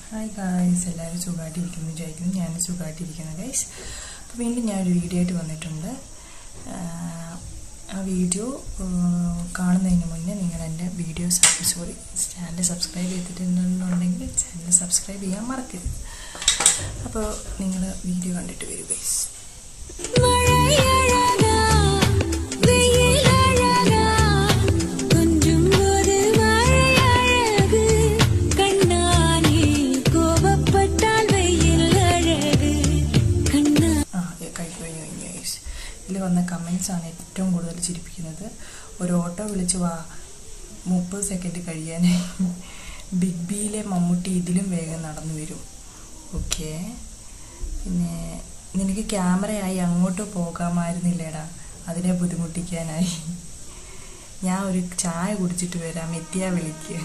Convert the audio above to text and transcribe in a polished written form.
Hi guys, എല്ലാവരും സുഖമായിട്ടിരിക്കുന്നു വിചാരിക്കുന്നു. ഞാൻ സുഖമായിട്ടിരിക്കുന്നു ഗൈസ്. അപ്പോൾ വീണ്ടും ഞാനൊരു വീഡിയോ ആയിട്ട് വന്നിട്ടുണ്ട്. ആ വീഡിയോ കാണുന്നതിന് മുന്നേ നിങ്ങൾ എൻ്റെ ചാനൽ സബ്സ്ക്രൈബ് ചെയ്തിട്ടുണ്ടെങ്കിൽ ചാനൽ സബ്സ്ക്രൈബ് ചെയ്യാൻ മറക്കരുത്. അപ്പോൾ നിങ്ങൾ വീഡിയോ കണ്ടിട്ട് വരൂ ഗൈസ്. ഇതിൽ വന്ന കമൻസാണ് ഏറ്റവും കൂടുതൽ ചിരിപ്പിക്കുന്നത്. ഒരു ഓട്ടോ വിളിച്ച് 30 സെക്കൻഡ് കഴിയാനായി ബിഗ് ബിയിലെ മമ്മൂട്ടി ഇതിലും വേഗം നടന്നു വരും. ഓക്കെ, പിന്നെ നിനക്ക് ക്യാമറയായി അങ്ങോട്ട് പോകാമായിരുന്നില്ലേടാ, അതിനെ ബുദ്ധിമുട്ടിക്കാനായി. ഞാൻ ഒരു ചായ കുടിച്ചിട്ട് വരാം, എത്തിയാ വിളിക്കുക.